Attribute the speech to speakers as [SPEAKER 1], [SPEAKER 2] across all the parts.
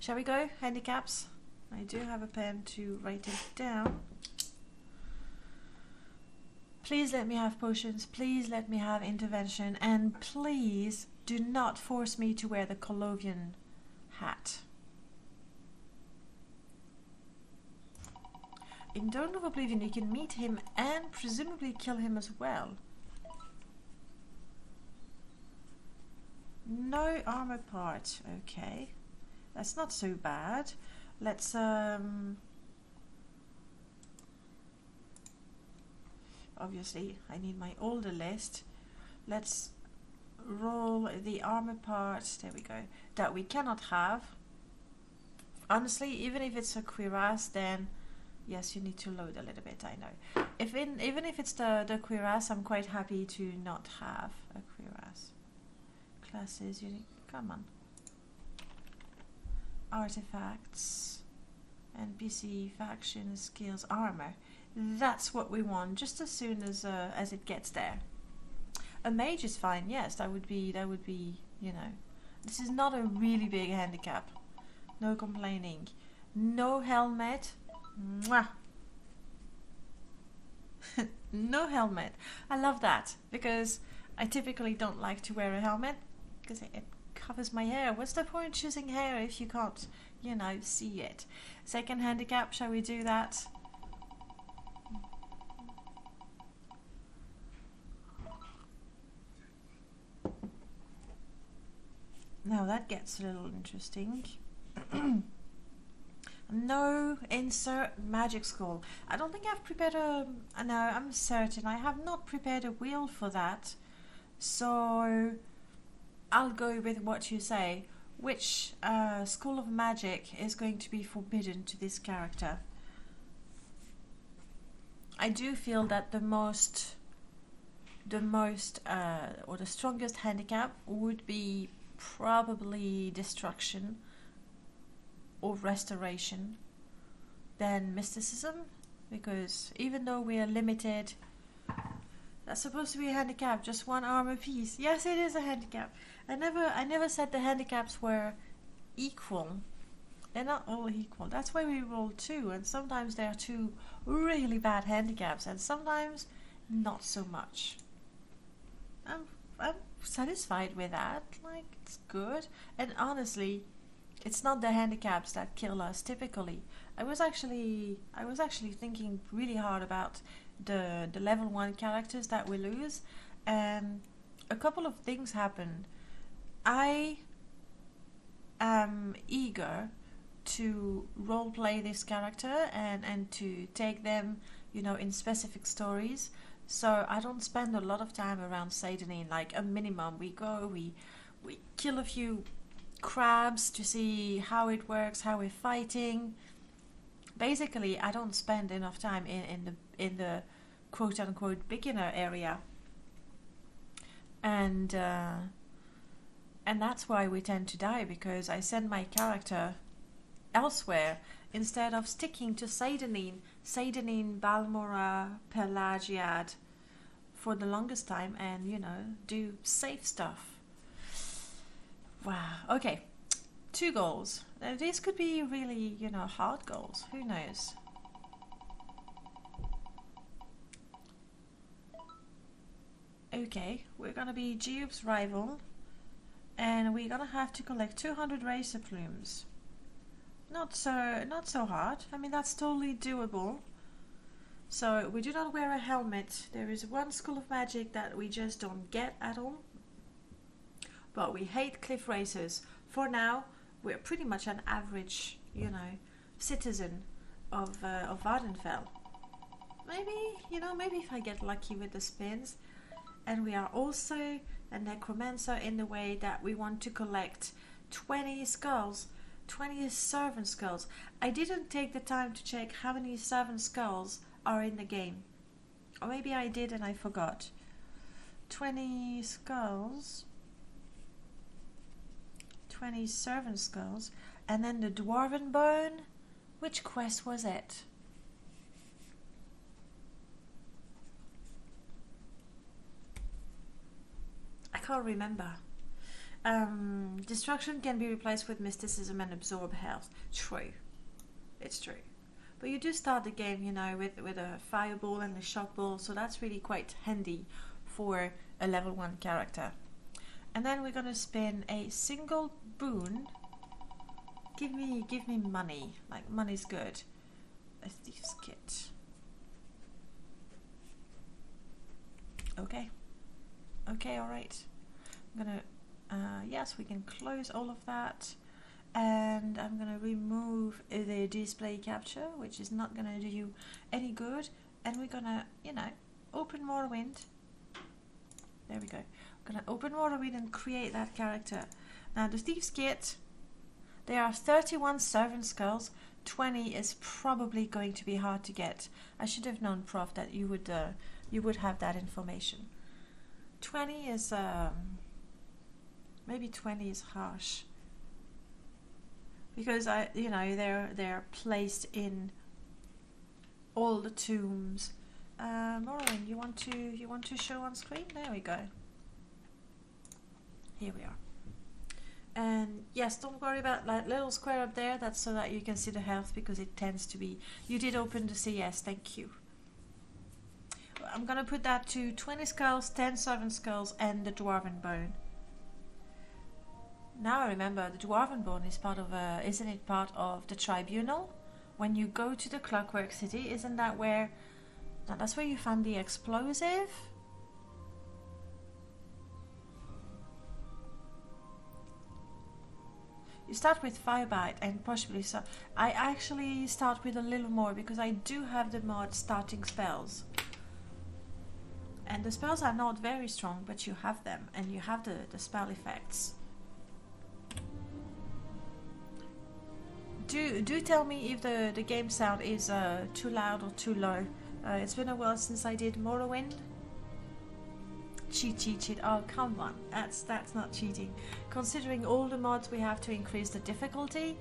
[SPEAKER 1] Shall we go? Handicaps? I do have a pen to write it down. Please let me have potions. Please let me have intervention. And please do not force me to wear the Colovian hat. In Dawn of Oblivion you can meet him and presumably kill him as well. No armor part. Okay. That's not so bad. Let's obviously I need my older list. Let's roll the armor part, there we go, that we cannot have. Honestly, even if it's a cuirass, then yes, you need to load a little bit, I know. Even if it's the cuirass, I'm quite happy to not have a cuirass. Classes, unique, come on. Artifacts, NPC, faction, skills, armor. That's what we want, just as soon as it gets there. A mage is fine, yes, that would be, you know. This is not a really big handicap. No complaining. No helmet. Mwah. No helmet. I love that, because I typically don't like to wear a helmet, because it covers my hair. What's the point choosing hair if you can't, you know, see it? Second handicap, shall we do that? Now that gets a little interesting. No, insert magic school. I don't think I've prepared a... No, I'm certain I have not prepared a wheel for that. So I'll go with what you say. Which school of magic is going to be forbidden to this character? I do feel that the strongest handicap would be probably destruction or restoration, then mysticism, because even though we are limited, that's supposed to be a handicap, just one armor piece. Yes, it is a handicap. I never said the handicaps were equal. They're not all equal. That's why we roll two, and sometimes there are two really bad handicaps, and sometimes not so much. I'm satisfied with that. Like, it's good. And honestly, it's not the handicaps that kill us typically. I was actually thinking really hard about the level 1 characters that we lose, and a couple of things happened. I am eager to roleplay this character and to take them, you know, in specific stories. So I don't spend a lot of time around Satanin. Like, a minimum, we go, we kill a few crabs to see how it works, how we're fighting. Basically, I don't spend enough time in the quote unquote beginner area, and that's why we tend to die, because I send my character elsewhere instead of sticking to Satanin, Balmora, Pelagiad for the longest time, and, you know, do safe stuff. Wow. Okay, 2 goals. Now, these could be really, you know, hard goals. Who knows? Okay, we're gonna be Geobe's rival, and we're gonna have to collect 200 racer plumes. Not so hard. I mean, that's totally doable. So we do not wear a helmet. There is one school of magic that we just don't get at all. But we hate cliff racers. For now, we're pretty much an average, you know, citizen of Vardenfell. Maybe, you know, maybe if I get lucky with the spins. And we are also a necromancer in the way that we want to collect 20 skulls. 20 servant skulls. I didn't take the time to check how many servant skulls are in the game. Or maybe I did and I forgot. 20 skulls. 20 servant skulls. And then the dwarven bone. Which quest was it? I can't remember. Destruction can be replaced with mysticism and absorb health. True. It's true. But you do start the game, you know, with a fireball and a shock ball, so that's really quite handy for a level 1 character. And then we're gonna spin a single boon. Give me money. Like, money's good. A thief's kit. Okay. Okay, alright. I'm gonna, yes, we can close all of that. And I'm gonna remove the display capture, which is not gonna do you any good. And we're gonna, you know, open Morrowind. There we go. I'm gonna open Morrowind and create that character. Now the Thief's Kit, there are 31 servant skulls. 20 is probably going to be hard to get. I should have known, Prof, that you would have that information. 20 is maybe 20 is harsh. Because you know, they're placed in all the tombs. Morrowind, you want to show on screen? There we go. Here we are. And yes, don't worry about that little square up there. That's so that you can see the health, because it tends to be. You did open the CS. Thank you. I'm gonna put that to 20 skulls, 10 servant skulls, and the dwarven bone. Now I remember the dwarven bone is part of isn't it part of the tribunal? When you go to the Clockwork City, isn't that where? No, that's where you found the explosive. You start with Firebite and possibly so. I actually start with a little more because I do have the mod starting spells. And the spells are not very strong, but you have them and you have the spell effects. Do tell me if the game sound is too loud or too low. It's been a while since I did Morrowind. Cheat. Oh, come on. That's not cheating. Considering all the mods we have to increase the difficulty,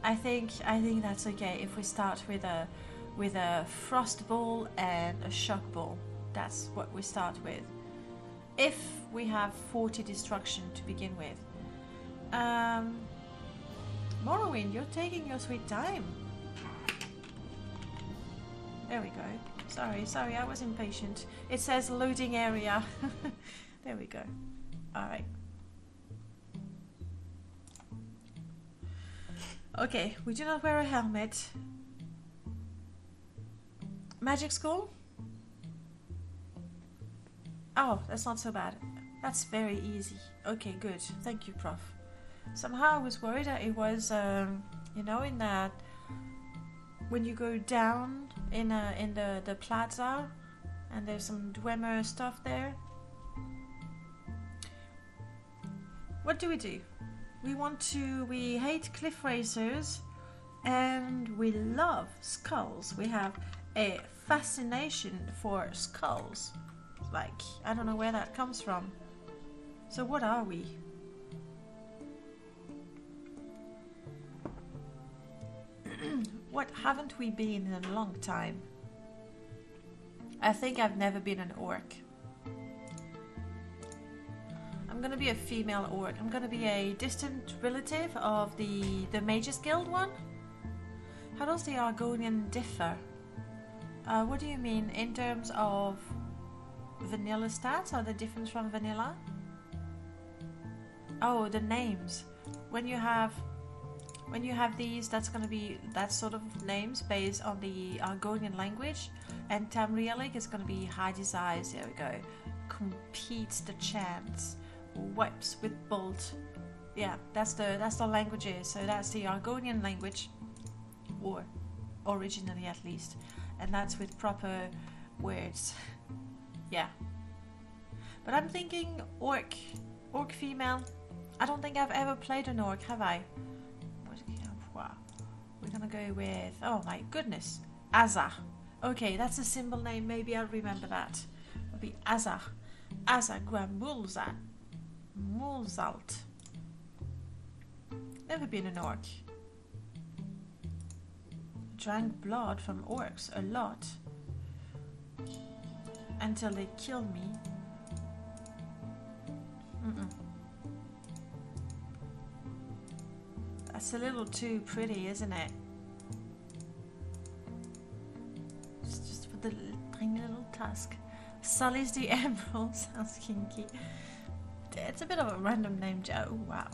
[SPEAKER 1] I think that's okay if we start with a frost ball and a shock ball. That's what we start with. If we have 40 destruction to begin with. Morrowind, you're taking your sweet time. There we go. Sorry, I was impatient. It says loading area. There we go. Alright. Okay, we do not wear a helmet. Magic school? Oh, that's not so bad. That's very easy. Okay, good. Thank you, Prof. Somehow I was worried that it was, you know, in that when you go down in the plaza and there's some Dwemer stuff there. What do? We hate cliff racers and we love skulls. We have a fascination for skulls. Like, I don't know where that comes from. So what are we? What haven't we been in a long time? I think I've never been an orc. I'm gonna be a female orc. I'm gonna be a distant relative of the Mages Guild one. How does the Argonian differ? What do you mean in terms of vanilla stats? Are they different from vanilla? Oh, the names. When you have these, that's going to be that sort of names based on the Argonian language, and Tamrielic is going to be Heidi's eyes. There we go. Competes the chance, wipes with bolt. Yeah, that's the languages. So that's the Argonian language, or originally at least, and that's with proper words. Yeah. But I'm thinking orc female. I don't think I've ever played an orc, have I? We're gonna go with, oh my goodness, Azza. Okay, that's a symbol name, maybe I'll remember that. It'll be Azza. Azza Guamulza. Mulzalt. Never been an orc. Drank blood from orcs a lot. Until they killed me. That's a little too pretty, isn't it? It's just for the tiny little tusk. Sully's the Emerald sounds kinky. It's a bit of a random name, Joe. Oh, wow.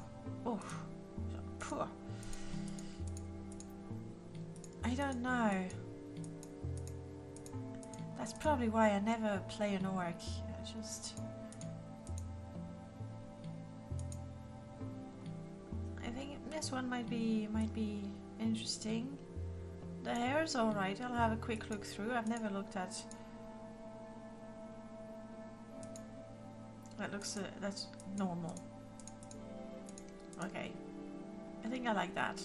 [SPEAKER 1] Oh, poor. I don't know. That's probably why I never play an orc. I think this one might be interesting. The hair's alright. I'll have a quick look through. I've never looked at. That looks that's normal. Okay. I think I like that.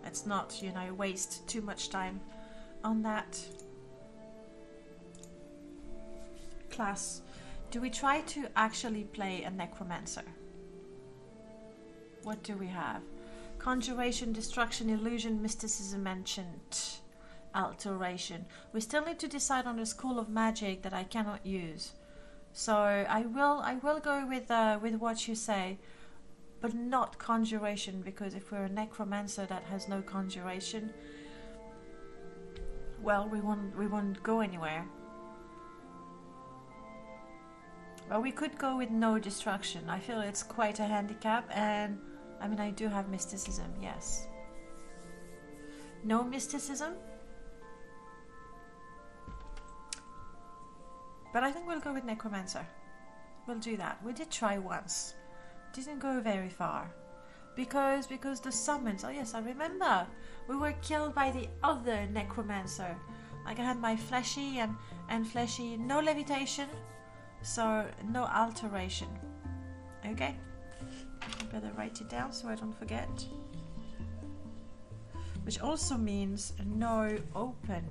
[SPEAKER 1] Let's not, you know, waste too much time on that class. Do we try to actually play a necromancer? What do we have? Conjuration, destruction, illusion, mysticism, mentioned, alteration. We still need to decide on the school of magic that I cannot use. So I will go with what you say. But not conjuration, because if we're a necromancer that has no conjuration, well, we won't go anywhere. Well, we could go with no destruction. I feel it's quite a handicap, and I mean I do have mysticism, yes. No mysticism? But I think we'll go with necromancer. We'll do that. We did try once. Didn't go very far because the summons, oh yes, I remember, we were killed by the other necromancer. Like I had my fleshy and fleshy, no levitation, so no alteration. Okay, I better write it down so I don't forget, which also means no open,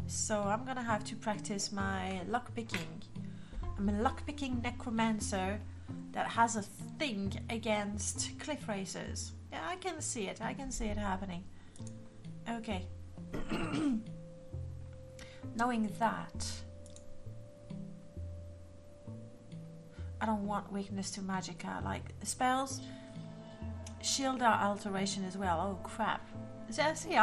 [SPEAKER 1] so I'm gonna have to practice my lockpicking. I'm a lockpicking necromancer that has a thing against cliff racers. Yeah, I can see it. I can see it happening. Okay. Knowing that, I don't want weakness to magicka. Like spells, shield our alteration as well. Oh crap. See,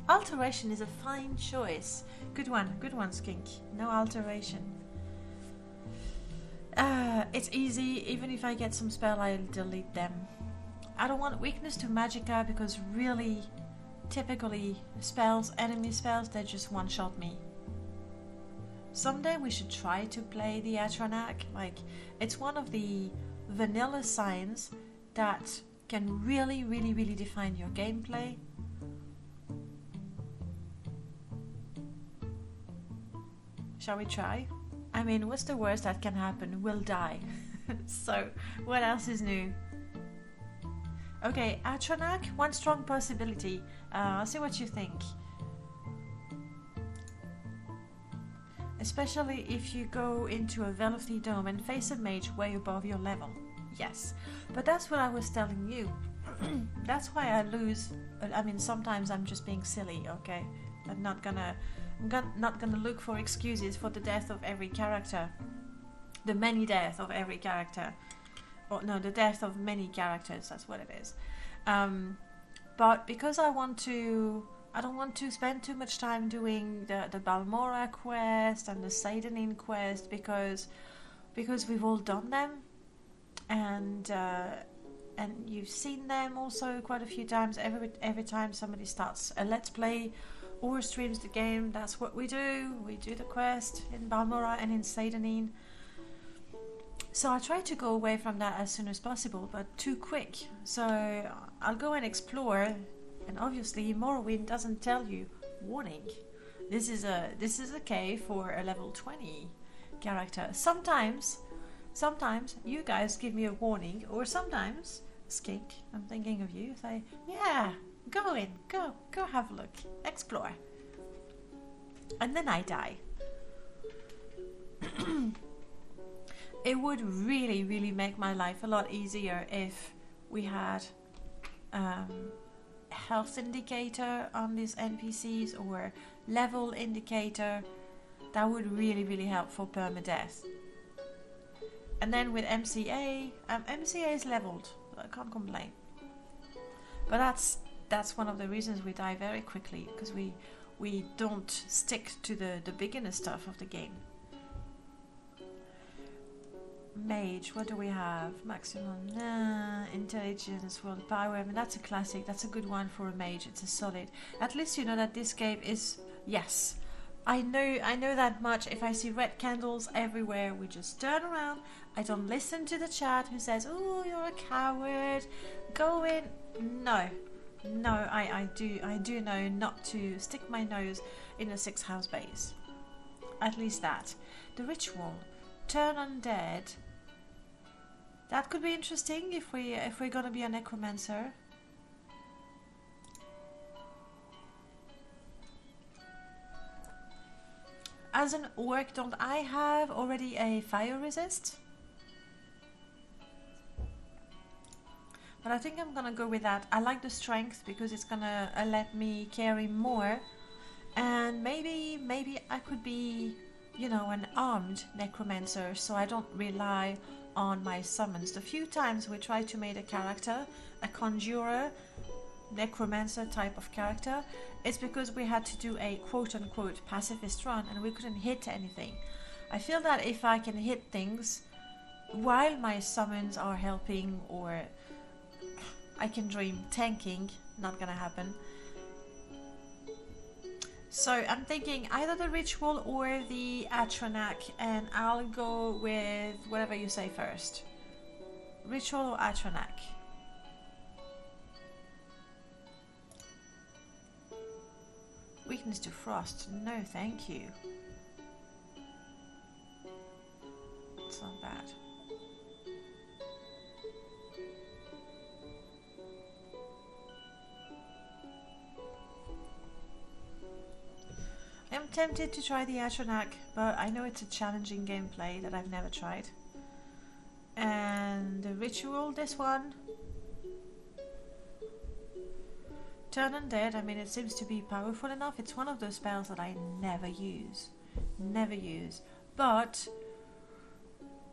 [SPEAKER 1] alteration is a fine choice. Good one, Skink. No alteration. It's easy. Even if I get some spell, I'll delete them. I don't want weakness to magicka because really, typically spells, enemy spells, they just one-shot me. Someday we should try to play the Atronak. Like, it's one of the vanilla signs that can really define your gameplay. Shall we try? I mean, what's the worst that can happen? We'll die. So, what else is new? Okay, Atronak, one strong possibility. I'll see what you think. Especially if you go into a Velothi Dome and face a mage way above your level. Yes, but that's what I was telling you. That's why I lose. I mean, sometimes I'm just being silly, okay? I'm not gonna look for excuses for the death of every character. The many death of every character. Or no, the death of many characters, that's what it is. But because I don't want to spend too much time doing the Balmora quest and the Seidanin quest because we've all done them. And you've seen them also quite a few times. Every time somebody starts a Let's Play or streams the game, that's what we do. We do the quest in Balmora and in Seidanin. So I try to go away from that as soon as possible, but too quick. So I'll go and explore, and obviously Morrowind doesn't tell you, warning, this is a cave for a level 20 character. Sometimes you guys give me a warning, or sometimes, Skink, I'm thinking of you, say, yeah, go in, go have a look, explore. And then I die. It would really make my life a lot easier if we had health indicator on these NPCs or level indicator. That would really help for permadeath. And then with MCA, MCA is leveled. I can't complain. But that's one of the reasons we die very quickly, because we don't stick to the beginner stuff of the game. Mage, what do we have? Maximum intelligence, willpower. I mean, that's a classic. That's a good one for a mage. It's a solid. At least you know that this game is, yes, I know that much. If I see red candles everywhere, we just turn around. I don't listen to the chat who says, "Oh, you're a coward. Go in." No, I do know not to stick my nose in a 6th house base. At least that. The ritual, turn undead. That could be interesting if we're gonna be a necromancer. As an orc, don't I have already a fire resist? But I think I'm gonna go with that. I like the strength because it's gonna let me carry more, and maybe I could be, you know, an armed necromancer, so I don't rely on my summons. The few times we tried to make a character, a conjurer, necromancer type of character, it's because we had to do a quote-unquote pacifist run and we couldn't hit anything. I feel that if I can hit things while my summons are helping, or I can dream tanking, not gonna happen. So I'm thinking either the ritual or the Atronak, and I'll go with whatever you say first. Ritual or Atronak? Weakness to frost. No, thank you. It's not bad. I'm tempted to try the Atronak, but I know it's a challenging gameplay that I've never tried. And the ritual, this one. Turn undead, I mean, it seems to be powerful enough. It's one of those spells that I never use. Never use. But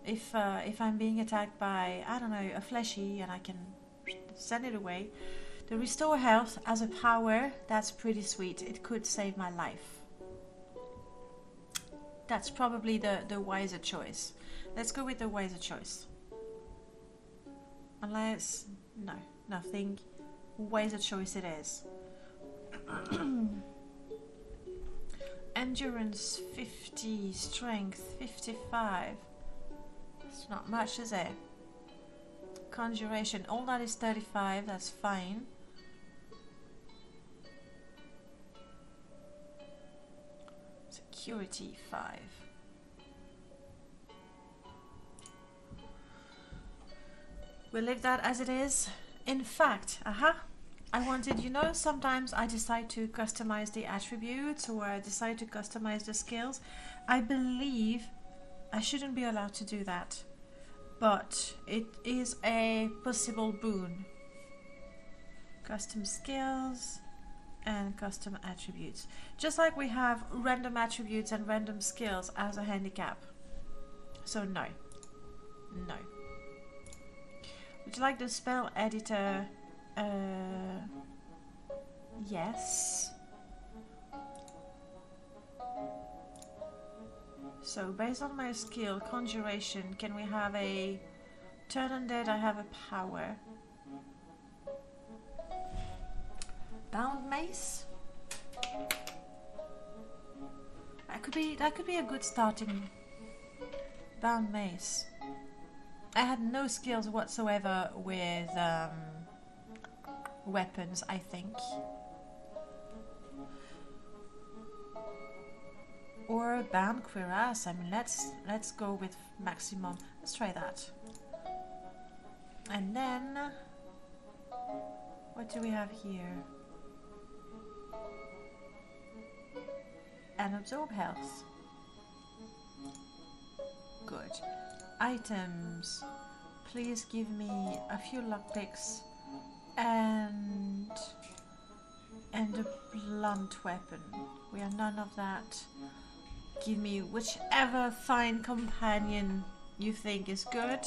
[SPEAKER 1] if I'm being attacked by, I don't know, a fleshy, and I can send it away. The restore health as a power, that's pretty sweet. It could save my life. That's probably the wiser choice. Let's go with the wiser choice. Unless, no, nothing. Wiser choice it is. Endurance 50, strength 55. It's not much, is it? Conjuration, all that is 35, that's fine. Security 5. We'll leave that as it is. In fact, I wanted, you know, sometimes I decide to customize the attributes, or I decide to customize the skills. I believe I shouldn't be allowed to do that, but it is a possible boon. Custom skills and custom attributes. Just like we have random attributes and random skills as a handicap. So no. No. Would you like the spell editor? Yes. So based on my skill, conjuration, can we have a turn undead? I have a power. Bound mace? That could be a good starting. Bound mace. I had no skills whatsoever with weapons, I think. Or bound cuirass. I mean, let's go with maximum. Let's try that. And then what do we have here? And absorb health. Good. Items. Please give me a few lockpicks and a blunt weapon. We have none of that. Give me whichever fine companion you think is good.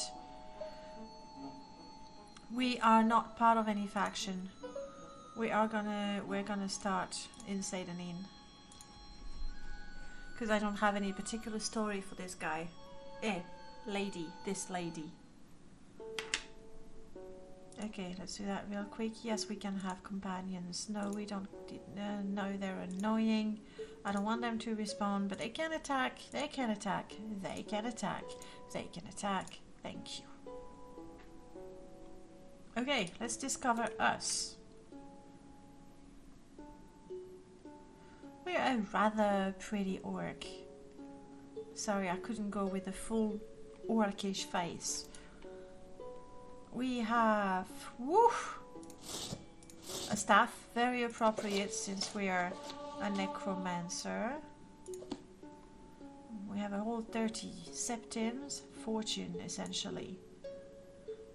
[SPEAKER 1] We are not part of any faction. We're gonna start in Seydanin. Because I don't have any particular story for this guy. Lady. This lady. Okay, let's do that real quick. Yes, we can have companions. No, we don't. No, they're annoying. I don't want them to respawn, but they can attack. They can attack. They can attack. They can attack. Thank you. Okay, let's discover us. We're a rather pretty orc. Sorry, I couldn't go with the full orcish face. We have a staff, very appropriate since we are a necromancer. We have a whole 30 septims, fortune essentially.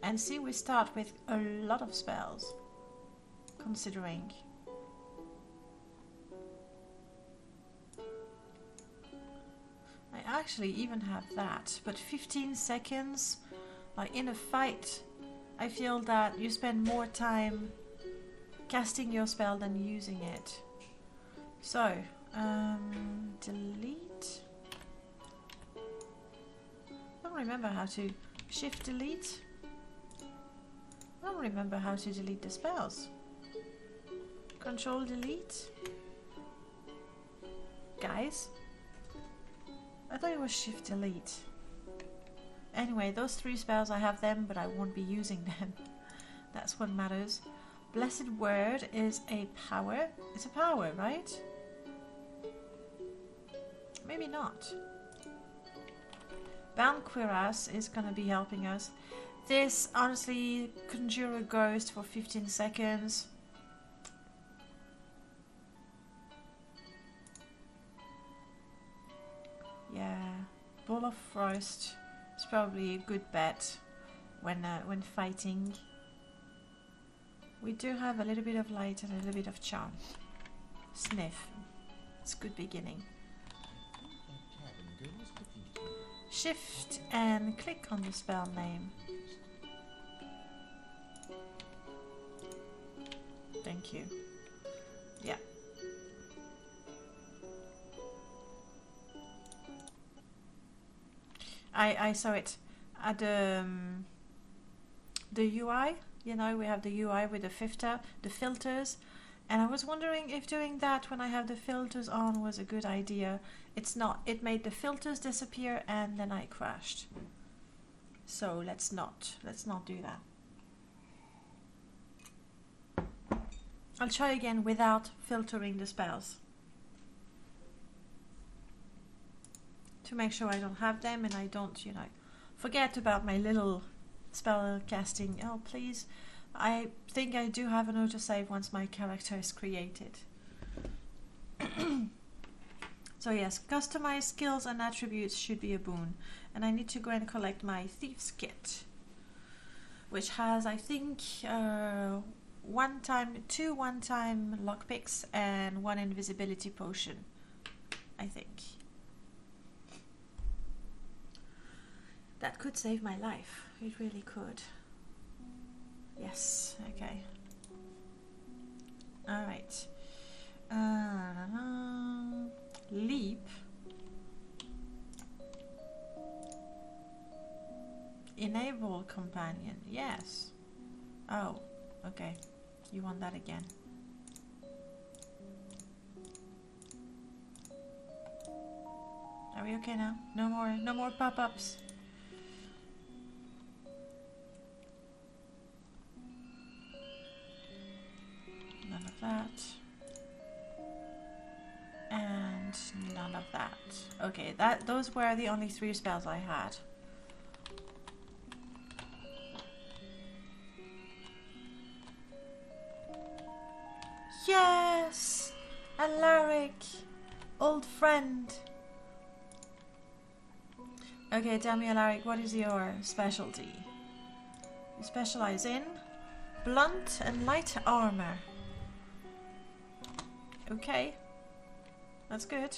[SPEAKER 1] And see, we start with a lot of spells, considering. I actually even have that, but 15 seconds, like in a fight, I feel that you spend more time casting your spell than using it. So, delete. I don't remember how to shift delete. I don't remember how to delete the spells. Control delete. Guys, I thought it was shift delete. Anyway, those 3 spells, I have them, but I won't be using them. That's what matters. Blessed Word is a power. It's a power, right? Maybe not. Bound Cuirass is gonna be helping us. This, honestly, conjure a ghost for 15 seconds. Yeah, Ball of Frost. It's probably a good bet when fighting. We do have a little bit of light and a little bit of charm. Sniff. It's a good beginning. Shift and click on the spell name. Thank you. Yeah. I saw it at the UI. You know, we have the UI with the filters, and I was wondering if doing that when I have the filters on was a good idea. It's not. It made the filters disappear and then I crashed. So let's not do that. I'll try again without filtering the spells, to make sure I don't have them and I don't, you know, forget about my little spell casting. Oh, please. I think I do have an autosave once my character is created. So yes, customize skills and attributes should be a boon. And I need to go and collect my Thief's Kit, which has, I think, 2 one-time lockpicks and 1 invisibility potion, I think. That could save my life. It really could. Yes, okay. Alright. Leap. Enable companion. Yes. Oh, okay. You want that again. Are we okay now? No more pop-ups. None of that. And none of that. Okay, those were the only 3 spells I had. Yes! Alaric! Old friend! Okay, tell me, Alaric, what is your specialty? You specialize in blunt and light armor. Okay. That's good.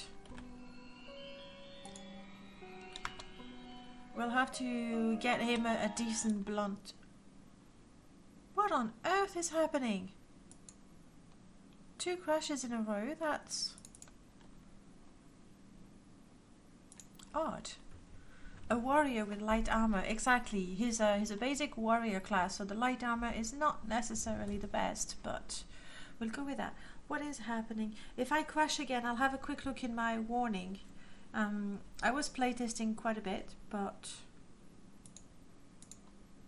[SPEAKER 1] We'll have to get him a decent blunt. What on earth is happening? 2 crashes in a row, that's odd. A warrior with light armor, exactly. He's a basic warrior class, so the light armor is not necessarily the best, but we'll go with that. What is happening? If I crash again, I'll have a quick look in my warning. I was playtesting quite a bit, but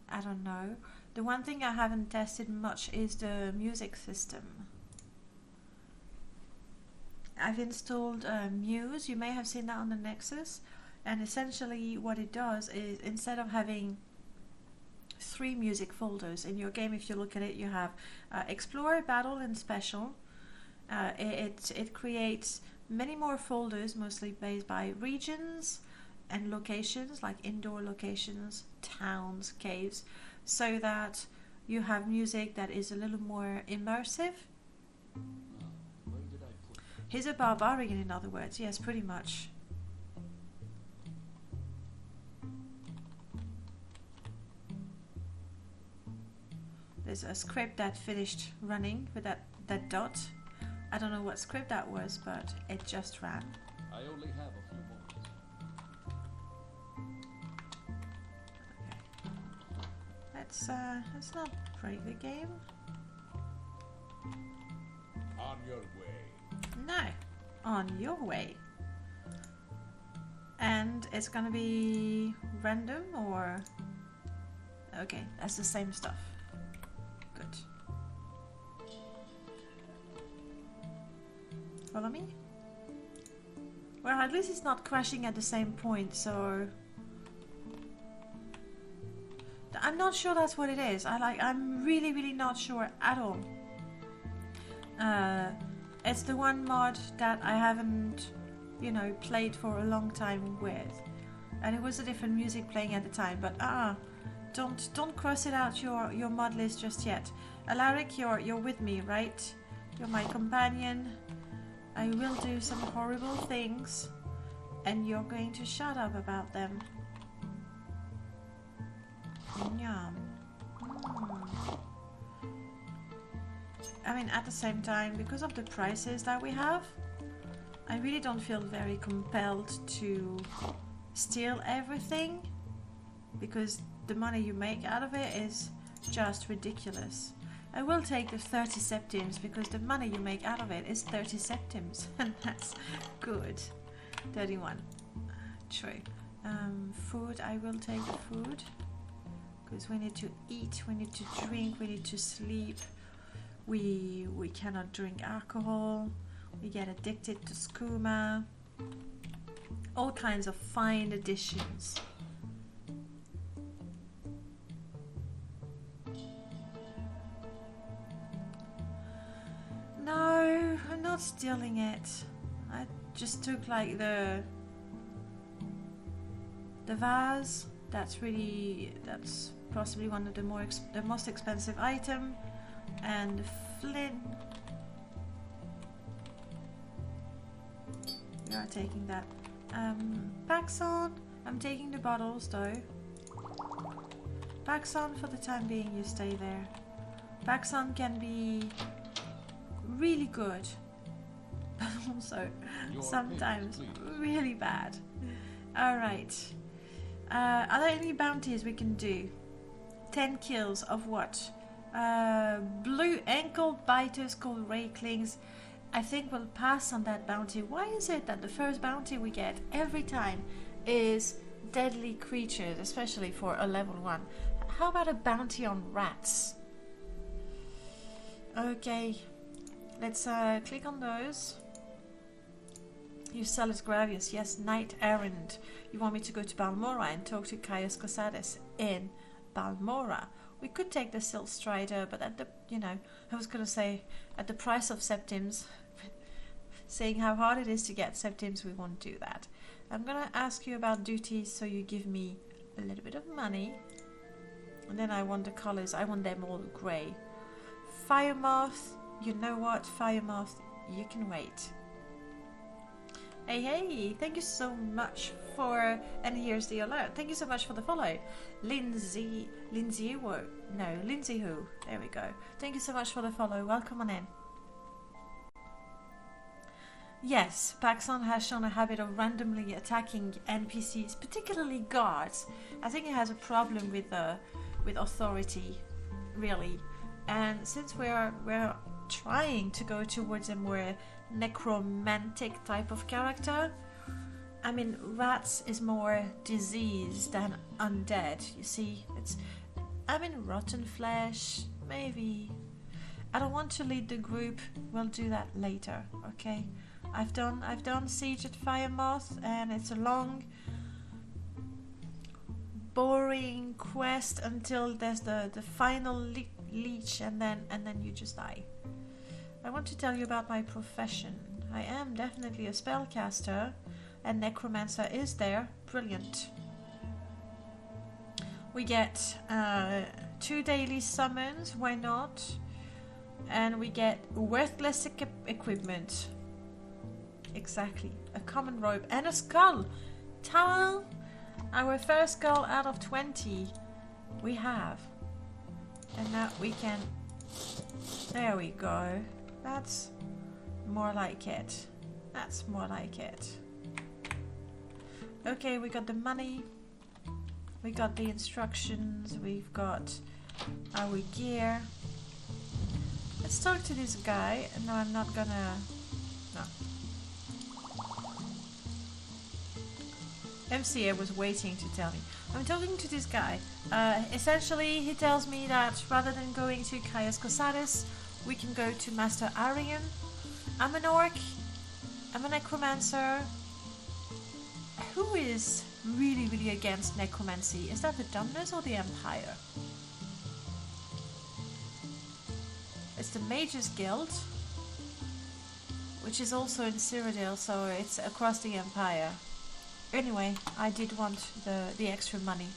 [SPEAKER 1] I don't know. The one thing I haven't tested much is the music system. I've installed Muse. You may have seen that on the Nexus. And essentially what it does is, instead of having 3 music folders in your game, if you look at it, you have Explore, Battle and Special. It creates many more folders, mostly based by regions and locations, like indoor locations, towns, caves, so that you have music that is a little more immersive. He's a barbarian, in other words. Yes, pretty much. There's a script that finished running with that dot. I don't know what script that was, but it just ran.
[SPEAKER 2] I only have a few moments.
[SPEAKER 1] Okay. Let's not break the game.
[SPEAKER 2] On your way.
[SPEAKER 1] No, on your way. And it's gonna be random, or okay, that's the same stuff. Good. Follow me? Well, at least it's not crashing at the same point, so I'm not sure that's what it is. I'm really not sure at all. It's the one mod that I haven't, you know, played for a long time with, and it was a different music playing at the time. But don't cross it out your mod list just yet. Alaric, you're with me, right? You're my companion. I will do some horrible things, and you're going to shut up about them. Yum. I mean, at the same time, because of the prices that we have, I really don't feel very compelled to steal everything, because the money you make out of it is just ridiculous. I will take the 30 septims because the money you make out of it is 30 septims, and that's good. 31. True. Food, I will take the food because we need to eat, we need to drink, we need to sleep. We cannot drink alcohol. We get addicted to skooma. All kinds of fine additions. No, I'm not stealing it. I just took like the vase. That's possibly one of the most expensive item. And the flint. We are taking that. Paxson. I'm taking the bottles though. Paxson, for the time being, you stay there. Paxson can be really good, but also sometimes really bad. Alright. Are there any bounties we can do? 10 kills of what? Blue ankle biters called rakelings. I think we'll pass on that bounty. Why is it that the first bounty we get every time is deadly creatures, especially for a level 1? How about a bounty on rats? Okay, let's click on those. You sell as Gravius. Yes, knight errand. You want me to go to Balmora and talk to Caius Cosades in Balmora. We could take the Silt Strider, but at the, I was going to say, at the price of septims, seeing how hard it is to get septims, we won't do that. I'm going to ask you about duties, so you give me a little bit of money. And then I want the colors, I want them all grey. Fire Moth, you know what, Fire Moth, you can wait. Hey, hey, thank you so much for, and here's the alert. Thank you so much for the follow. Lindsay who? There we go. Thank you so much for the follow. Welcome on in. Yes, Paxson has shown a habit of randomly attacking NPCs, particularly guards. I think he has a problem with authority, really. And since we're trying to go towards a more necromantic type of character, I mean, rats is more disease than undead. You see, rotten flesh. Maybe I don't want to lead the group. We'll do that later. Okay. I've done Siege at Firemoth, and it's a long, boring quest until there's the final leech, and then you just die. I want to tell you about my profession. I am definitely a spellcaster, and Necromancer is there. Brilliant. We get 2 daily summons. Why not? And we get worthless equipment. Exactly. A common robe and a skull. Towel. Our first skull out of 20 we have. And now we can... There we go. That's more like it. That's more like it. Okay, we got the money. We got the instructions. We've got our gear. Let's talk to this guy. No, I'm not gonna... No. MCA was waiting to tell me. I'm talking to this guy. Essentially, he tells me that rather than going to Caius Cosatus, we can go to Master Arian. I'm an orc. I'm a necromancer. Who is really, really against necromancy? Is that the Dominus or the Empire? It's the Mages Guild, which is also in Cyrodiil, so it's across the Empire. Anyway, I did want the extra money.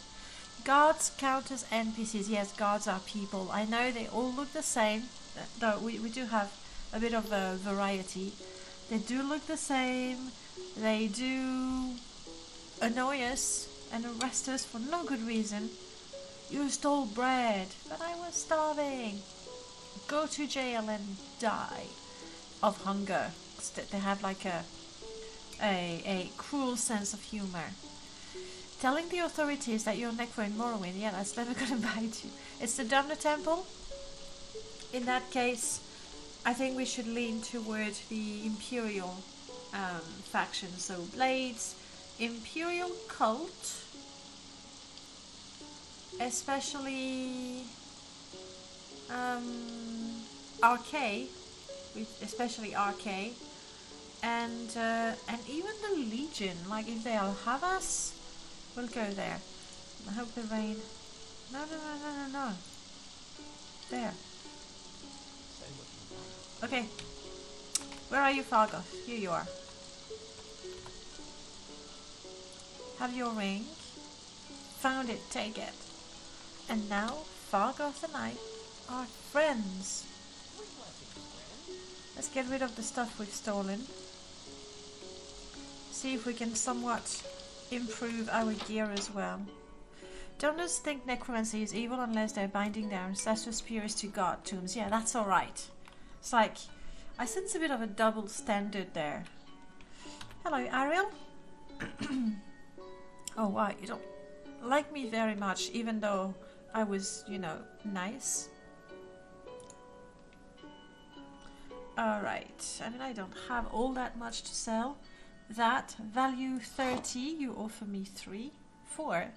[SPEAKER 1] Guards count as NPCs. Yes, guards are people. I know they all look the same, though we do have a bit of a variety. They do look the same. They do annoy us and arrest us for no good reason. You stole bread, but I was starving. Go to jail and die of hunger. They have like a cruel sense of humor. Telling the authorities that you're Necro in Morrowind, yeah, that's never gonna bite you. It's the Dumner Temple. In that case, I think we should lean toward the Imperial faction. So Blades, Imperial Cult, especially RK, especially RK. And even the Legion, like if they'll have us, we'll go there. I hope the rain... No. There. Okay. Where are you, Fargoth? Here you are. Have your ring. Found it, take it. And now, Fargoth and I are friends. Let's get rid of the stuff we've stolen. See if we can somewhat improve our gear as well. Don't just think necromancy is evil unless they're binding their ancestral spirits to god tombs. Yeah, that's alright. It's like, I sense a bit of a double standard there. Hello, Ariel. Oh wow, you don't like me very much, even though I was, you know, nice. Alright, I mean, I don't have all that much to sell. That, value 30, you offer me 3. 4.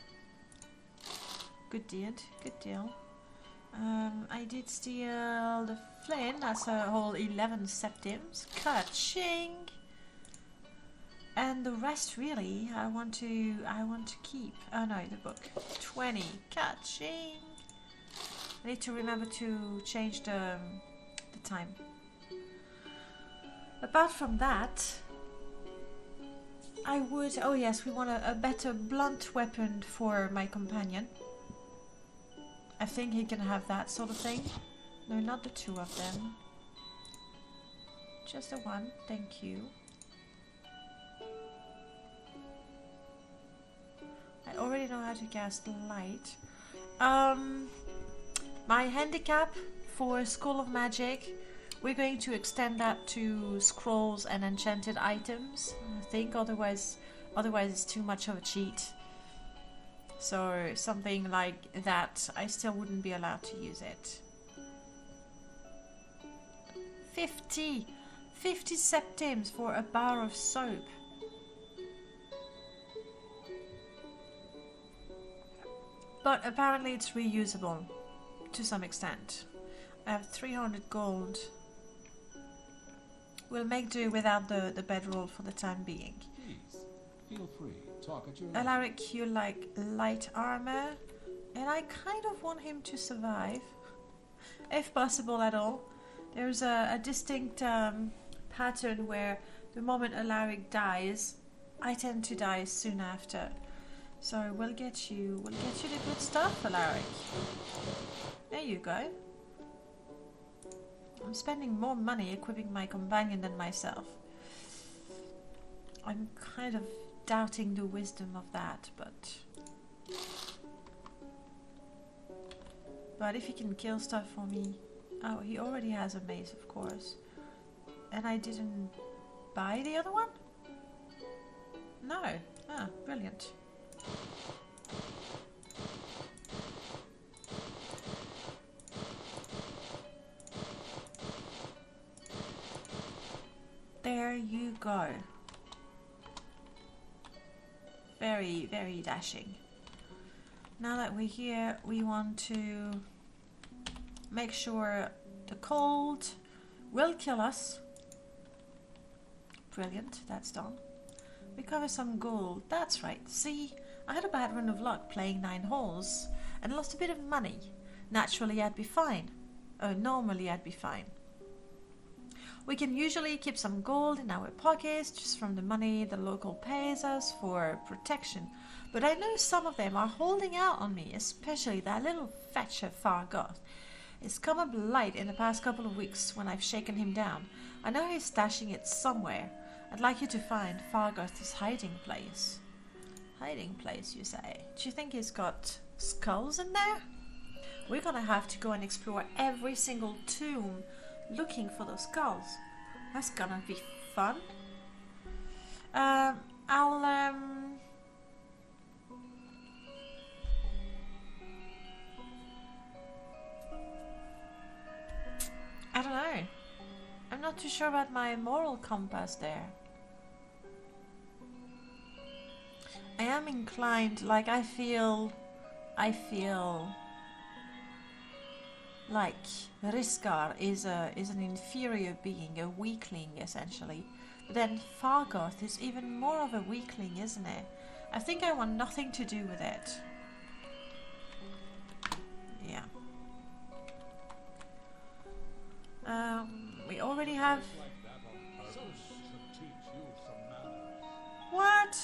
[SPEAKER 1] Good deal, good deal. I did steal the flint, that's a whole 11 septims. Ka-ching! And the rest, really, I want to keep. Oh no, the book. 20. Ka-ching! I need to remember to change the time. Apart from that, I would... Oh yes, we want a better blunt weapon for my companion. I think he can have that sort of thing. No, not the 2 of them. Just the 1, thank you. already know how to cast light. My handicap for School of Magic, we're going to extend that to scrolls and enchanted items. I think otherwise it's too much of a cheat. So something like that, I still wouldn't be allowed to use it. 50 septims for a bar of soap. But apparently it's reusable to some extent. I have 300 gold. We'll make do without the bedroll for the time being.
[SPEAKER 2] Please, feel free. Talk at your
[SPEAKER 1] Alaric, you like light armor, and I kind of want him to survive, if possible at all. There's a distinct pattern where the moment Alaric dies, I tend to die soon after. So we'll get you the good stuff, Alaric. There you go. I'm spending more money equipping my companion than myself. I'm kind of doubting the wisdom of that, but if he can kill stuff for me. Oh, he already has a mace, of course. And I didn't buy the other one? No. Ah, brilliant. There you go. Very, very dashing. Now that we're here, we want to make sure the cold will kill us. Brilliant, that's done. Recover some gold. That's right. See, I had a bad run of luck playing 9 holes and lost a bit of money. Naturally, I'd be fine. Oh, normally I'd be fine. We can usually keep some gold in our pockets just from the money the local pays us for protection. But I know some of them are holding out on me, especially that little fetcher Fargoth. It's come up light in the past couple of weeks when I've shaken him down. I know he's stashing it somewhere. I'd like you to find Fargoth's hiding place. Hiding place, you say? Do you think he's got skulls in there? We're gonna have to go and explore every single tomb looking for those skulls. That's gonna be fun. I don't know. I'm not too sure about my moral compass there. I am inclined, like I feel like Riskar is an inferior being, a weakling essentially. But then Fargoth is even more of a weakling, isn't it? I think I want nothing to do with it. Yeah. We already have... What?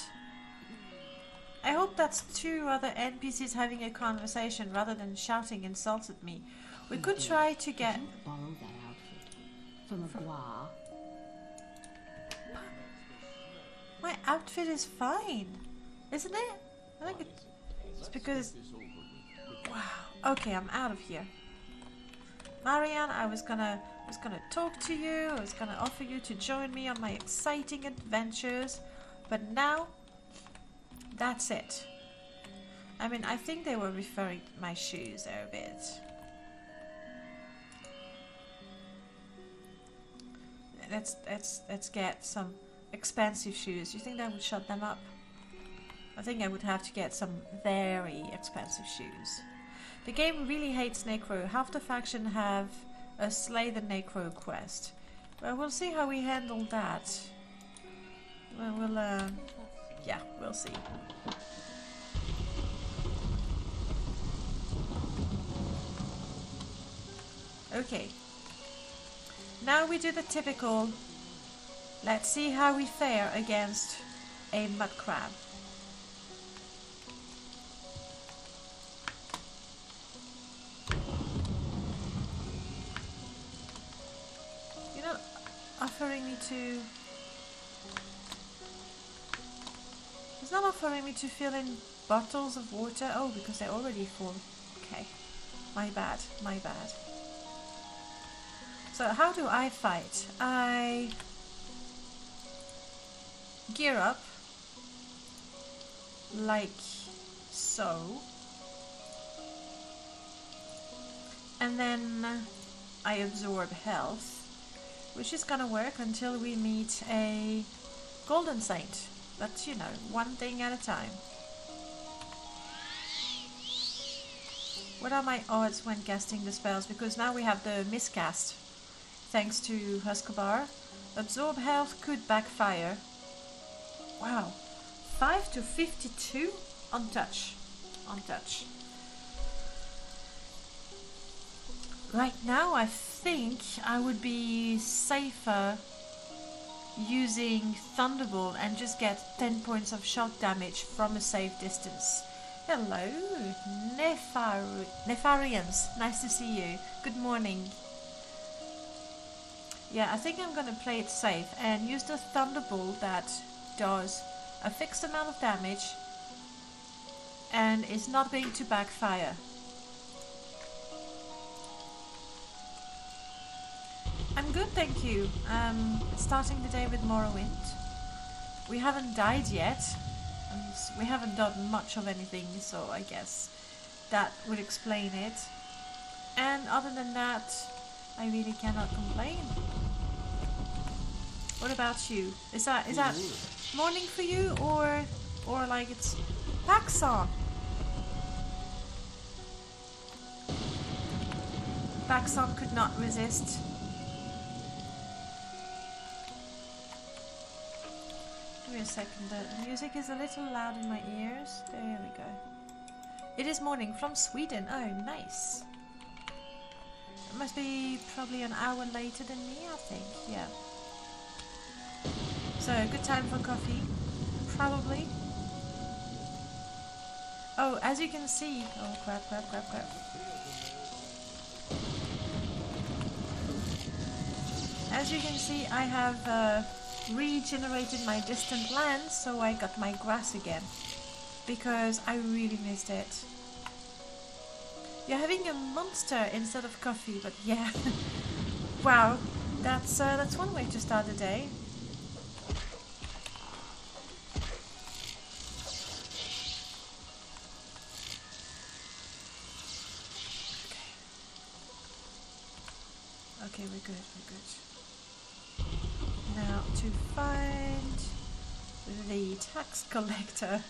[SPEAKER 1] I hope that's 2 other NPCs having a conversation rather than shouting insults at me. We could try to get...
[SPEAKER 3] Borrow that outfit from a Gua.
[SPEAKER 1] My outfit is fine, isn't it? I think it's because... Wow. Okay, I'm out of here. Marianne, I was gonna talk to you. I was gonna offer you to join me on my exciting adventures, but now that's it. I mean, I think they were referring to my shoes there a bit. Let's get some expensive shoes. Do you think that would shut them up? I think I would have to get some very expensive shoes. The game really hates Necro. Half the faction have a Slay the Necro quest. Well, we'll see how we handle that. Well, yeah, we'll see. Okay. Now we do the typical. Let's see how we fare against a mud crab. You're not offering me to... It's not offering me to fill in bottles of water. Oh, because they're already full. Okay. My bad. My bad. So how do I fight? I gear up. Like so. And then I absorb health. Which is gonna work until we meet a golden saint. But you know, one thing at a time. What are my odds when casting the spells? Because now we have the miscast. Thanks to Huskabar. Absorb health could backfire. Wow. 5 to 52 on touch. On touch. Right now I think I would be safer using Thunderbolt and just get 10 points of shock damage from a safe distance. Hello, Nefarians. Nice to see you. Good morning. Yeah, I think I'm gonna play it safe and use the Thunderbolt that does a fixed amount of damage and is not going to backfire. I'm good, thank you. Starting the day with Morrowind. We haven't died yet. We haven't done much of anything, so I guess that would explain it. And other than that, I really cannot complain. What about you? Is that morning for you, or like it's Paxson? Paxson could not resist. Give me a second. The music is a little loud in my ears. There we go. It is morning from Sweden. Oh, nice. It must be probably an hour later than me, I think. Yeah. So, good time for coffee. Probably. Oh, as you can see... Oh, crap. As you can see, I have regenerated my distant lands, so I got my grass again. Because I really missed it. You're having a monster instead of coffee, but yeah. Wow, that's one way to start the day. Okay, we're good. Now to find the tax collector.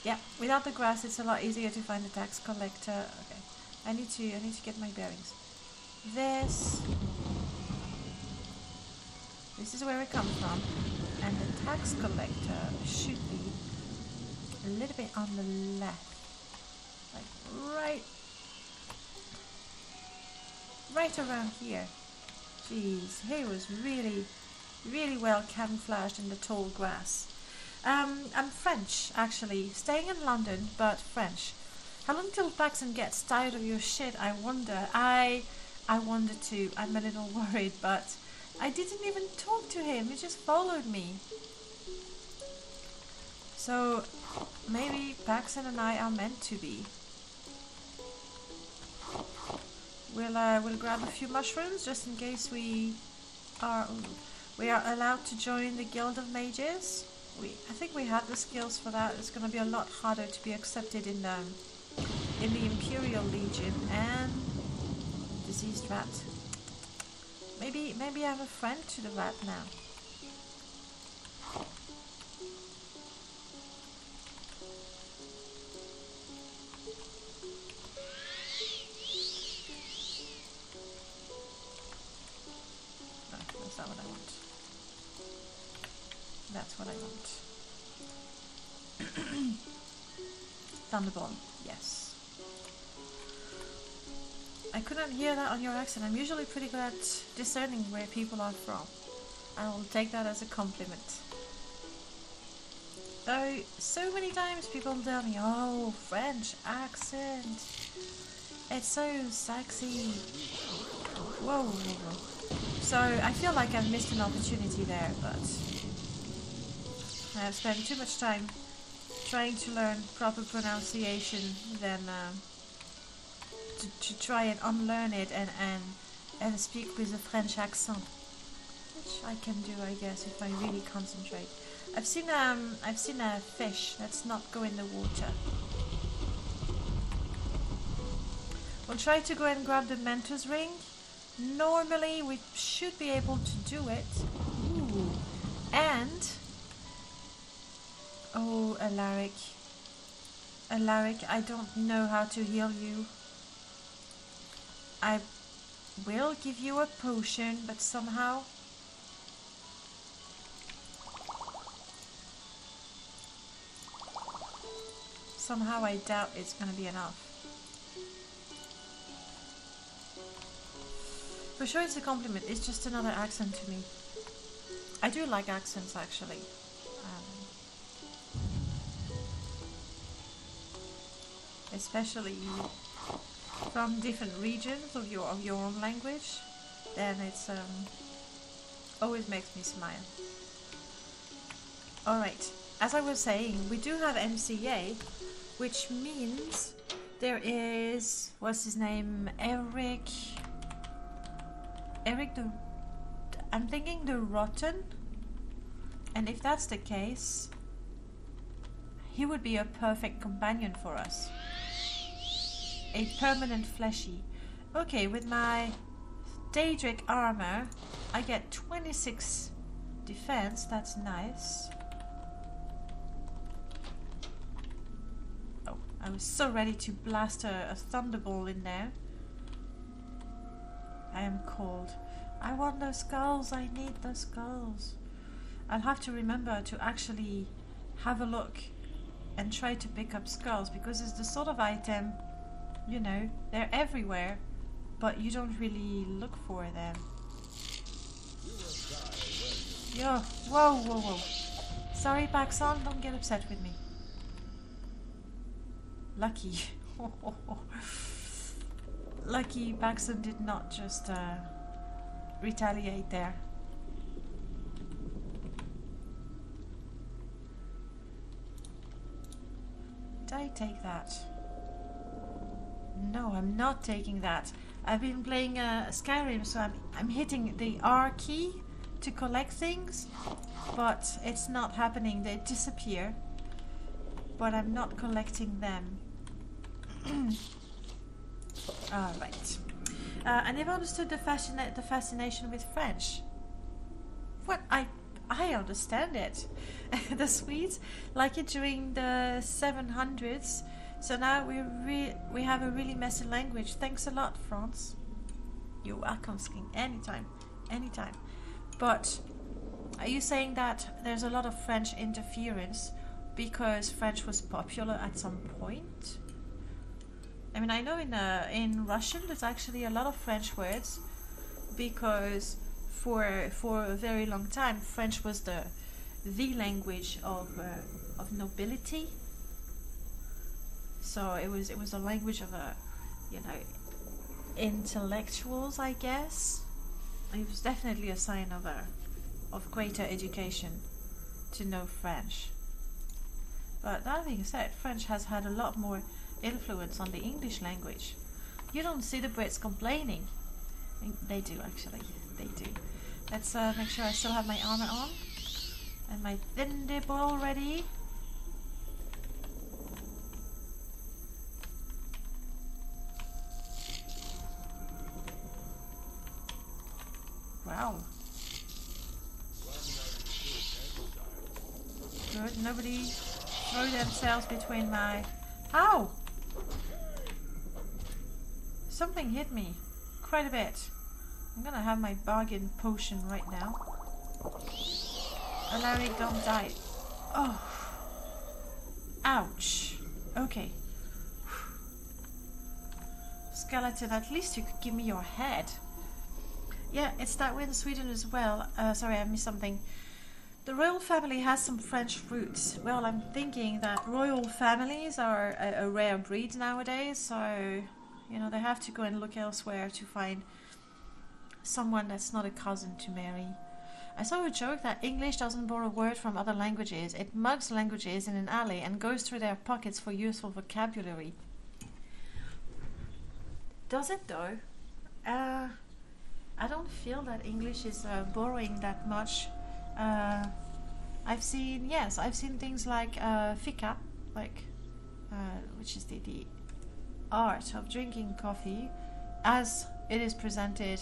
[SPEAKER 1] Yeah, without the grass it's a lot easier to find the tax collector. Okay. I need to get my bearings. This is where we come from. And the tax collector should be a little bit on the left. Like right around here. Jeez, he was really well camouflaged in the tall grass. I'm French, actually. Staying in London, but French. How long till Paxson gets tired of your shit, I wonder. I wonder too. I'm a little worried, but I didn't even talk to him. He just followed me. So, maybe Paxson and I are meant to be. We'll grab a few mushrooms just in case we are allowed to join the Guild of Mages. I think we have the skills for that. It's going to be a lot harder to be accepted in the Imperial Legion. And diseased rat. Maybe I'm a friend to the rat now. That's not what I want. That's what I want. Thunderbolt, yes. I couldn't hear that on your accent. I'm usually pretty good at discerning where people are from. I will take that as a compliment. Though, so many times people tell me, oh, French accent. It's so sexy. Whoa. So, I feel like I've missed an opportunity there, but... I have spent too much time trying to learn proper pronunciation than to try and unlearn it and speak with a French accent, which I can do, I guess, if I really concentrate. I've seen a fish. Let's not go in the water. We'll try to go and grab the Mentor's ring. Normally we should be able to do it. Ooh. And oh, Alaric, I don't know how to heal you. I will give you a potion, but somehow I doubt it's gonna be enough. For sure it's a compliment, it's just another accent to me. I do like accents, actually. Especially from different regions of your own language, then it's always makes me smile. Alright, as I was saying, we do have MCA, which means there is, what's his name, Eric the, I'm thinking the Rotten, and if that's the case, he would be a perfect companion for us. A permanent fleshy. Okay, with my Daedric armor, I get 26 defense, that's nice. Oh, I was so ready to blast a thunderbolt in there. I am cold. I want those skulls, I need those skulls. I'll have to remember to actually have a look and try to pick up skulls, because it's the sort of item, you know, they're everywhere, but you don't really look for them. Yo, whoa. Sorry, Baxon, don't get upset with me. Lucky. Lucky Baxon did not just retaliate there. Did I take that? No, I'm not taking that. I've been playing Skyrim, so I'm hitting the R key to collect things, but it's not happening. They disappear, but I'm not collecting them. Alright. I never understood the fascination with French. What? I understand it. The Swedes like it during the 700s, so now we have a really messy language. Thanks a lot, France. You're welcome, Skin. Anytime. But are you saying that there's a lot of French interference because French was popular at some point? I mean, I know in Russian there's actually a lot of French words, because for a very long time French was the language of nobility. So it was a language of intellectuals, I guess. It was definitely a sign of greater education to know French. But that being said, French has had a lot more influence on the English language. You don't see the Brits complaining. They do, actually. They do. Let's make sure I still have my armor on and my thunderbolt ready. Wow. Good. Nobody throw themselves between my... Ow! Something hit me. Quite a bit. I'm gonna have my bargain potion right now. Alaric, don't die. Oh. Ouch. Okay. Skeleton, at least you could give me your head. Yeah, it's that way in Sweden as well. Sorry, I missed something. The royal family has some French roots. Well, I'm thinking that royal families are a rare breed nowadays, so, you know, they have to go and look elsewhere to find someone that's not a cousin to marry. I saw a joke that English doesn't borrow word from other languages. It mugs languages in an alley and goes through their pockets for useful vocabulary. Does it though? I don't feel that English is borrowing that much. I've seen things like fika, like which is the art of drinking coffee as it is presented,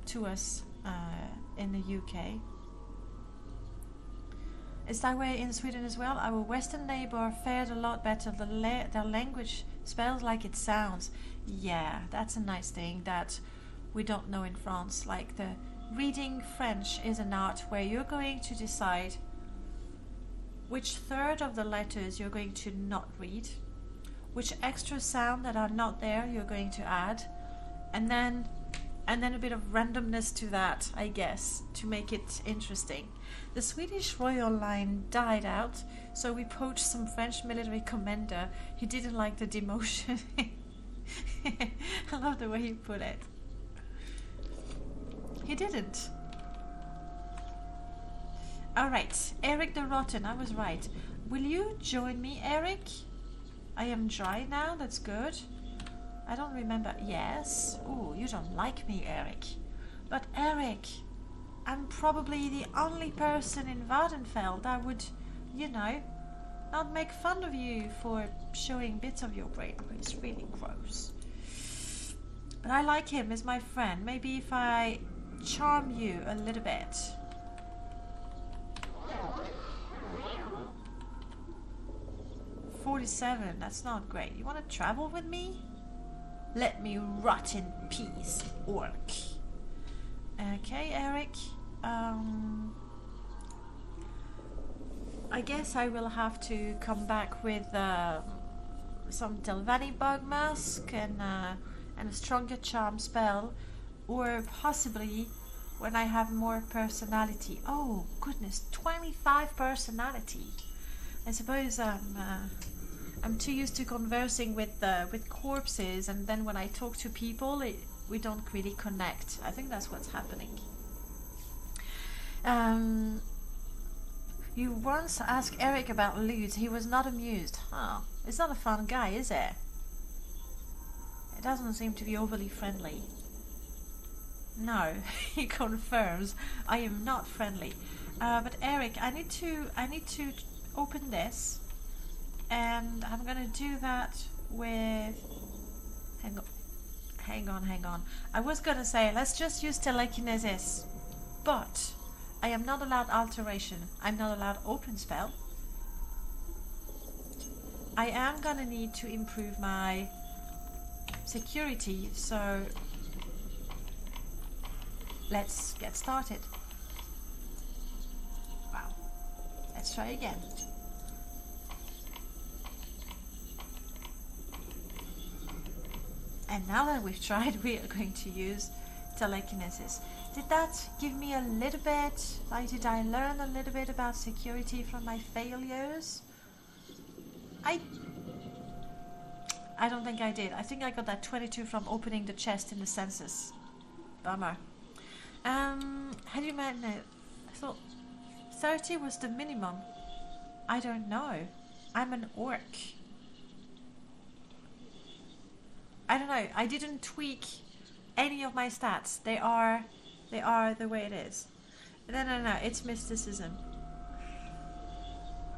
[SPEAKER 1] to us in the UK. It's that way in Sweden as well. Our Western neighbor fared a lot better. Their language spells like it sounds. Yeah, that's a nice thing that we don't know in France. Like the reading French is an art where you're going to decide which third of the letters you're going to not read, which extra sound that are not there you're going to add, and then a bit of randomness to that, I guess, to make it interesting. The Swedish royal line died out, so we poached some French military commander. He didn't like the demotion. I love the way you put it. He didn't. Alright, Eric the Rotten, I was right. Will you join me, Eric? I am dry now, that's good. I don't remember. Yes. Oh, you don't like me, Eric. But Eric, I'm probably the only person in Vardenfell that would, not make fun of you for showing bits of your brain. It's really gross. But I like him as my friend. Maybe if I charm you a little bit. $47, that's not great. You want to travel with me? Let me rot in peace, orc. Okay, Eric. I guess I will have to come back with some Delvani bug mask and a stronger charm spell, or possibly when I have more personality. Oh goodness, 25 personality. I suppose I'm too used to conversing with corpses, and then when I talk to people, we don't really connect. I think that's what's happening. You once asked Eric about loot. He was not amused. Oh, it's not a fun guy, is it? It doesn't seem to be overly friendly. No, he confirms I am not friendly. But Eric, I need to open this. And I'm gonna do that with... Hang on. I was gonna say, let's just use telekinesis. But I am not allowed alteration. I'm not allowed open spell. I am gonna need to improve my security, so let's get started. Wow. Let's try again. And now that we've tried, we are going to use telekinesis. Did that give me a little bit, did I learn a little bit about security from my failures? I don't think I did. I think I got that 22 from opening the chest in the census. Bummer. How do you manage? I thought 30 was the minimum. I don't know. I'm an orc. I don't know. I didn't tweak any of my stats. They are the way it is. No. It's mysticism.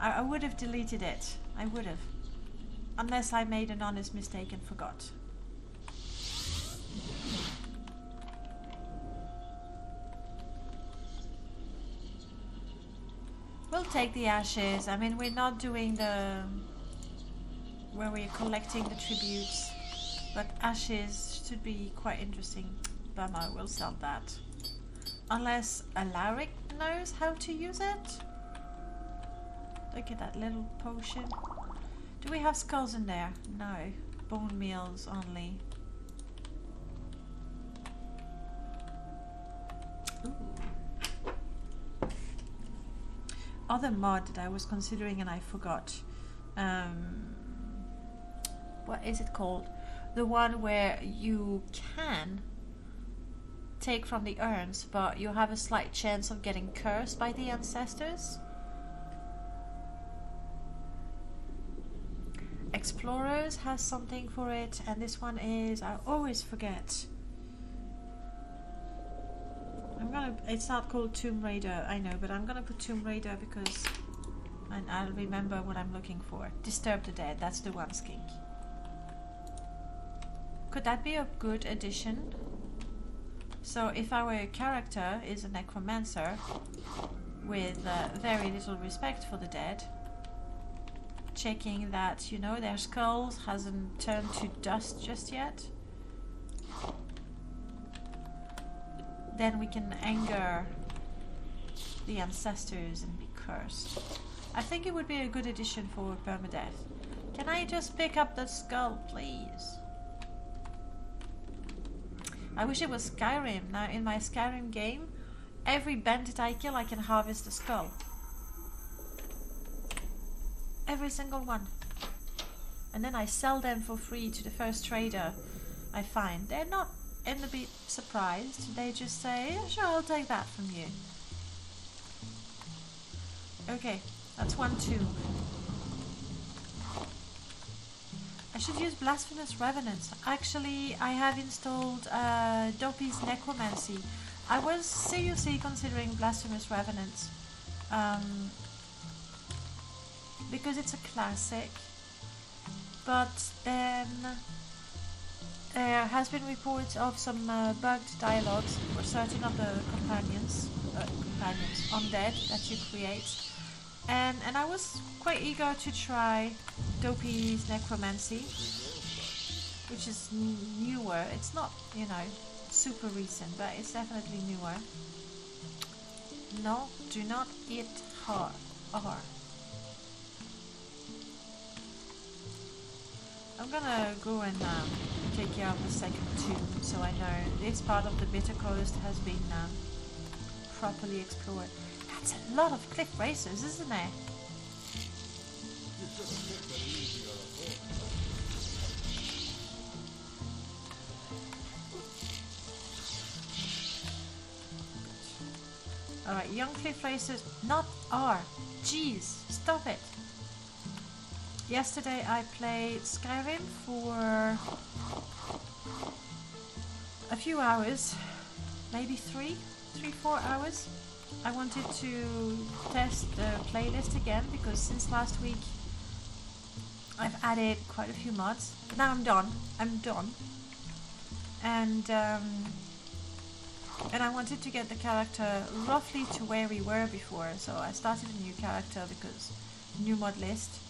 [SPEAKER 1] I would have deleted it. I would have. Unless I made an honest mistake and forgot. We'll take the ashes. I mean, we're not doing where we're collecting the tributes. But ashes should be quite interesting. Bummer, we'll sell that. Unless Alaric knows how to use it. Look at that little potion. Do we have skulls in there? No. Bone meals only. Ooh. Other mod that I was considering and I forgot. What is it called? The one where you can take from the urns, but you have a slight chance of getting cursed by the ancestors. Explorers has something for it, and this one is, I always forget. It's not called Tomb Raider, I know, but I'm gonna put Tomb Raider because I'll remember what I'm looking for. Disturb the Dead, that's the one, Skink. Could that be a good addition? So if our character is a necromancer with very little respect for the dead, checking that, you know, their skulls hasn't turned to dust just yet, then we can anger the ancestors and be cursed. I think it would be a good addition for Perma-death. Can I just pick up the skull, please? I wish it was Skyrim. Now, in my Skyrim game, every bandit I kill, I can harvest a skull. Every single one. And then I sell them for free to the first trader I find. They're not in the bit surprised. They just say, yeah, sure, I'll take that from you. Okay, that's 1, 2. I should use Blasphemous Revenants. Actually, I have installed Dopey's Necromancy. I was seriously considering Blasphemous Revenants. Because it's a classic. But then there has been reports of some bugged dialogues for certain of the companions, undead that you create. And I was quite eager to try Dopey's Necromancy, which is newer. It's not, you know, super recent, but it's definitely newer. No, do not eat hard. I'm gonna go and take care of the second tomb, so I know this part of the Bitter Coast has been properly explored. That's a lot of cliff racers, isn't there? Alright, young cliff racers, not R. Jeez, stop it. Yesterday I played Skyrim for a few hours, maybe 4 hours. I wanted to test the playlist again because since last week I've added quite a few mods. Now I'm done. And I wanted to get the character roughly to where we were before, so I started a new character because new mod list.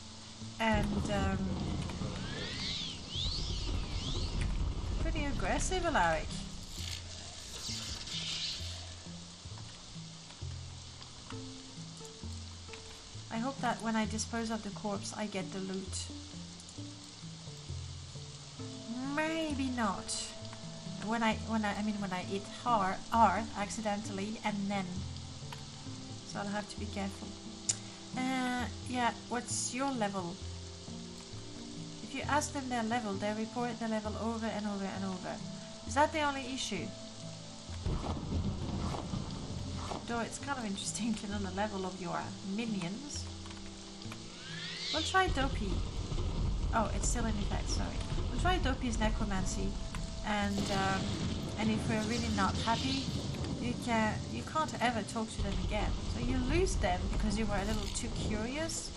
[SPEAKER 1] And pretty aggressive, Alaric. I hope that when I dispose of the corpse, I get the loot. Maybe not. When I eat R accidentally, and then. So I'll have to be careful. Yeah, what's your level? If you ask them their level, they report their level over and over and over. Is that the only issue? Though it's kind of interesting to know the level of your minions. We'll try Dopey. Oh, it's still in effect, sorry. We'll try Dopey's Necromancy, and if we're really not happy, you can't ever talk to them again. So you lose them because you were a little too curious.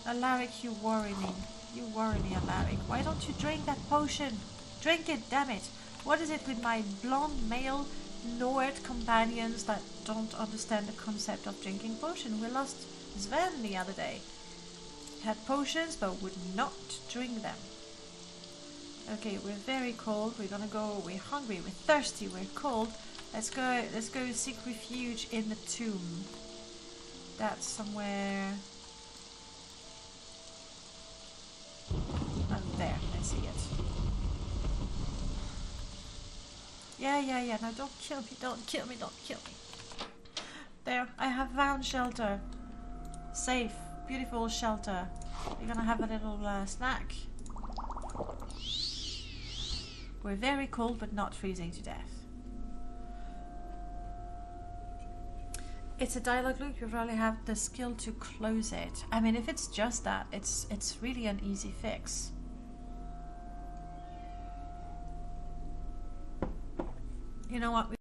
[SPEAKER 1] Alaric, you worry me. You worry me, Alaric. Why don't you drink that potion? Drink it, damn it. What is it with my blonde male Nord companions that don't understand the concept of drinking potion? We lost Sven the other day. He had potions but would not drink them. Okay, we're very cold. We're gonna go. We're hungry. We're thirsty. We're cold. Let's go seek refuge in the tomb. That's somewhere. Oh, there. I see it. Yeah. No, don't kill me. Don't kill me. There. I have found shelter. Safe. Beautiful shelter. We're gonna have a little snack. We're very cold but not freezing to death. It's a dialogue loop. You probably have the skill to close it. I mean, if it's just that, it's really an easy fix. You know what?